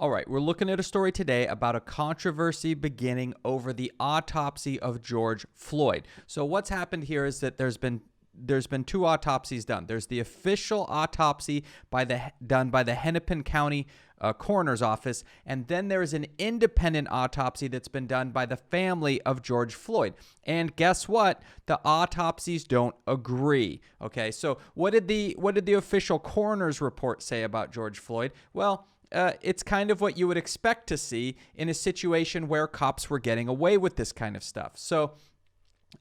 All right, we're looking at a story today about a controversy beginning over the autopsy of George Floyd. So what's happened here is that there's been two autopsies done. There's the official autopsy done by the Hennepin County coroner's office, and then there's an independent autopsy that's been done by the family of George Floyd. And guess what? The autopsies don't agree. Okay, so what did the official coroner's report say about George Floyd? Well, it's kind of what you would expect to see in a situation where cops were getting away with this kind of stuff. So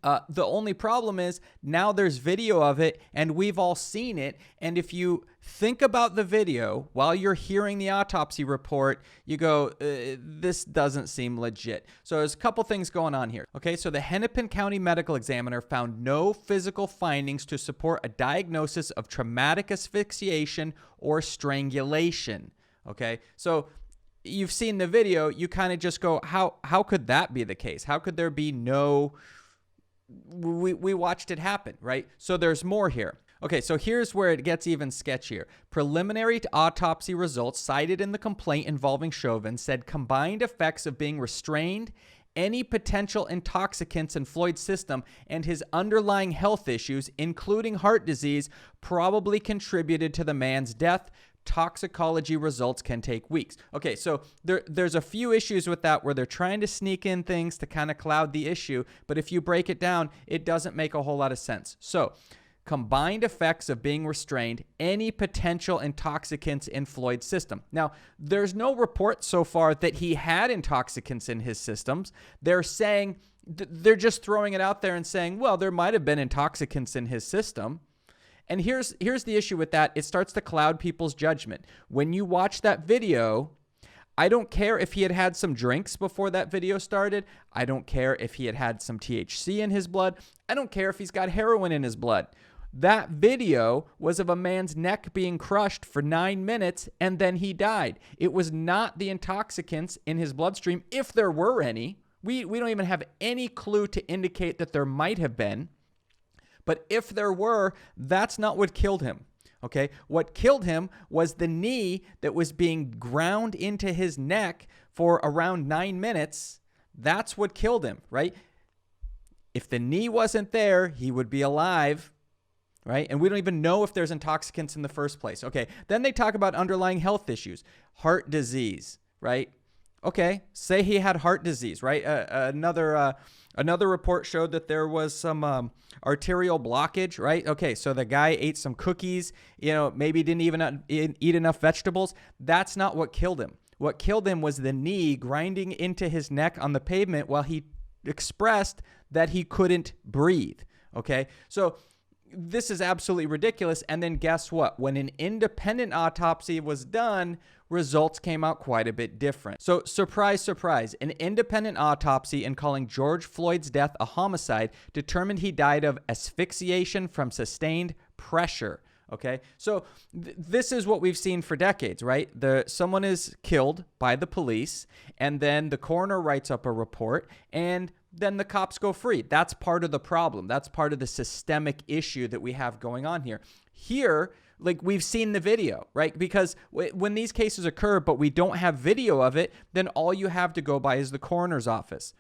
the only problem is now there's video of it and we've all seen it. And if you think about the video while you're hearing the autopsy report, you go, this doesn't seem legit. So there's a couple things going on here. Okay, so the Hennepin County medical examiner found no physical findings to support a diagnosis of traumatic asphyxiation or strangulation. Okay, so you've seen the video, you kind of just go, how could that be the case? How could there be no... We watched it happen, right? So there's more here. Okay, so here's where it gets even sketchier. Preliminary autopsy results cited in the complaint involving Chauvin said combined effects of being restrained, any potential intoxicants in Floyd's system, and his underlying health issues, including heart disease, probably contributed to the man's death. Toxicology results can take weeks. Okay, so there's a few issues with that where they're trying to sneak in things to kind of cloud the issue, but if you break it down, it doesn't make a whole lot of sense. So, combined effects of being restrained, any potential intoxicants in Floyd's system. Now, there's no report so far that he had intoxicants in his systems. They're saying, they're just throwing it out there and saying, well, there might have been intoxicants in his system. And here's the issue with that. It starts to cloud people's judgment. When you watch that video, I don't care if he had had some drinks before that video started. I don't care if he had had some THC in his blood. I don't care if he's got heroin in his blood. That video was of a man's neck being crushed for 9 minutes and then he died. It was not the intoxicants in his bloodstream, if there were any. We don't even have any clue to indicate that there might have been. But if there were, that's not what killed him, okay? What killed him was the knee that was being ground into his neck for around 9 minutes. That's what killed him, right? If the knee wasn't there, he would be alive, right? And we don't even know if there's intoxicants in the first place. Okay, then they talk about underlying health issues, heart disease, right? Okay, say he had heart disease, right? Another report showed that there was some arterial blockage, right? Okay, so the guy ate some cookies, maybe didn't even eat enough vegetables. That's not what killed him. What killed him was the knee grinding into his neck on the pavement while he expressed that he couldn't breathe, okay? So this is absolutely ridiculous. And then guess what? When an independent autopsy was done, results came out quite a bit different. So surprise, surprise, an independent autopsy in calling George Floyd's death a homicide determined he died of asphyxiation from sustained pressure. Okay, so this is what we've seen for decades, right? Someone is killed by the police, and then the coroner writes up a report, and then the cops go free. That's part of the problem. That's part of the systemic issue that we have going on here. Here, like, we've seen the video, right? Because when these cases occur, but we don't have video of it, then all you have to go by is the coroner's office.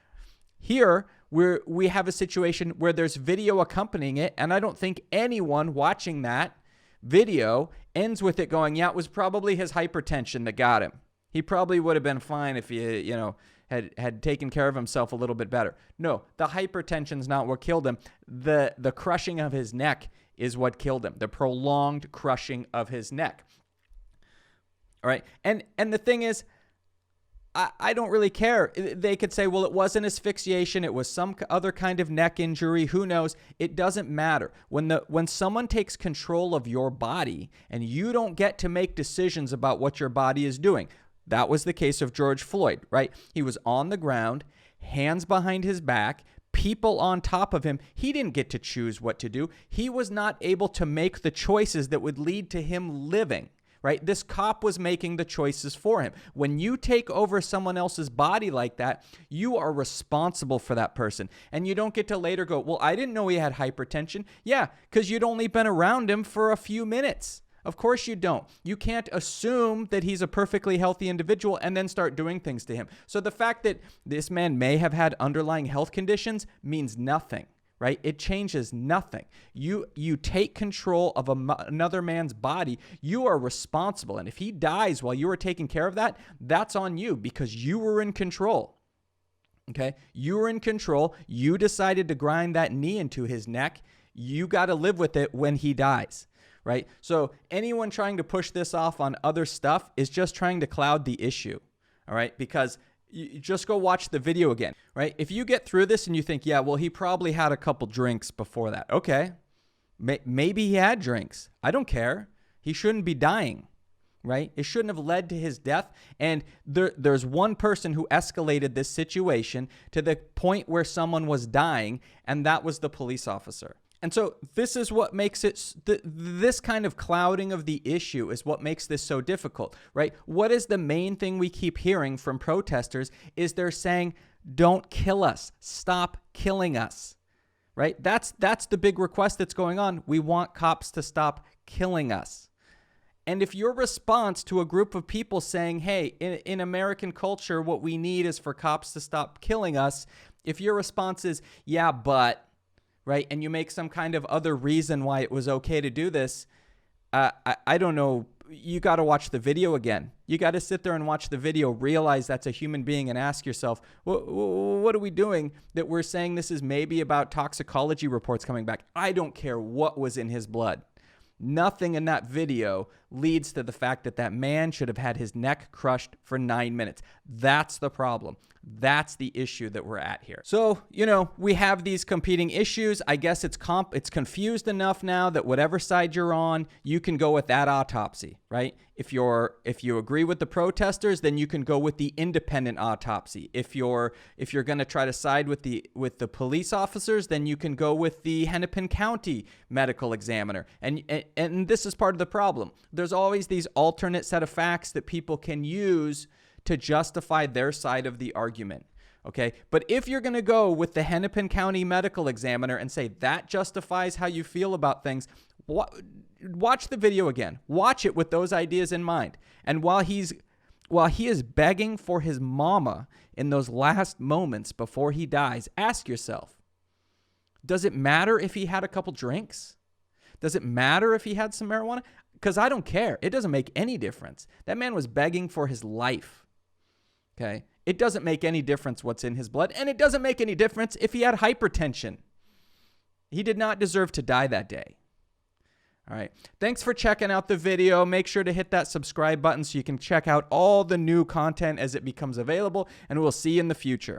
Here, we have a situation where there's video accompanying it, and I don't think anyone watching that video ends with it going, yeah, it was probably his hypertension that got him. He probably would have been fine if he, had taken care of himself a little bit better. No, the hypertension's not what killed him. The crushing of his neck is what killed him. The prolonged crushing of his neck. All right. And the thing is, I don't really care. They could say, well, it wasn't asphyxiation. It was some other kind of neck injury. Who knows? It doesn't matter. When someone takes control of your body and you don't get to make decisions about what your body is doing. That was the case of George Floyd, right? He was on the ground, hands behind his back, people on top of him. He didn't get to choose what to do. He was not able to make the choices that would lead to him living. Right? This cop was making the choices for him. When you take over someone else's body like that, you are responsible for that person. And you don't get to later go, well, I didn't know he had hypertension. Yeah, because you'd only been around him for a few minutes. Of course you don't. You can't assume that he's a perfectly healthy individual and then start doing things to him. So the fact that this man may have had underlying health conditions means nothing, right? It changes nothing. You take control of another man's body. You are responsible. And if he dies while you were taking care of that, that's on you because you were in control. Okay? You were in control. You decided to grind that knee into his neck. You got to live with it when he dies. Right? So anyone trying to push this off on other stuff is just trying to cloud the issue. All right? Because you just go watch the video again, right? If you get through this and you think, yeah, well, he probably had a couple drinks before that. Okay. Maybe he had drinks. I don't care. He shouldn't be dying, right? It shouldn't have led to his death. And there's one person who escalated this situation to the point where someone was dying, and that was the police officer. And so this is what makes it, this kind of clouding of the issue is what makes this so difficult, right? What is the main thing we keep hearing from protesters is they're saying, don't kill us, stop killing us, right? That's the big request that's going on. We want cops to stop killing us. And if your response to a group of people saying, hey, in American culture, what we need is for cops to stop killing us, if your response is, yeah, but, right, and you make some kind of other reason why it was okay to do this, I don't know. You got to watch the video again. You got to sit there and watch the video, realize that's a human being, and ask yourself, what are we doing that we're saying this is maybe about toxicology reports coming back? I don't care what was in his blood. Nothing in that video leads to the fact that that man should have had his neck crushed for 9 minutes. That's the problem. That's the issue that we're at here. So, we have these competing issues. I guess it's confused enough now that whatever side you're on, you can go with that autopsy, right? If you agree with the protesters, then you can go with the independent autopsy. If you're going to try to side with the police officers, then you can go with the Hennepin County medical examiner. And this is part of the problem. There's always these alternate set of facts that people can use to justify their side of the argument, okay? But if you're going to go with the Hennepin County medical examiner and say that justifies how you feel about things, watch the video again. Watch it with those ideas in mind. And while he is begging for his mama in those last moments before he dies, ask yourself, does it matter if he had a couple drinks? Does it matter if he had some marijuana? Because I don't care. It doesn't make any difference. That man was begging for his life. Okay? It doesn't make any difference what's in his blood, and it doesn't make any difference if he had hypertension. He did not deserve to die that day. All right. Thanks for checking out the video. Make sure to hit that subscribe button so you can check out all the new content as it becomes available, and we'll see you in the future.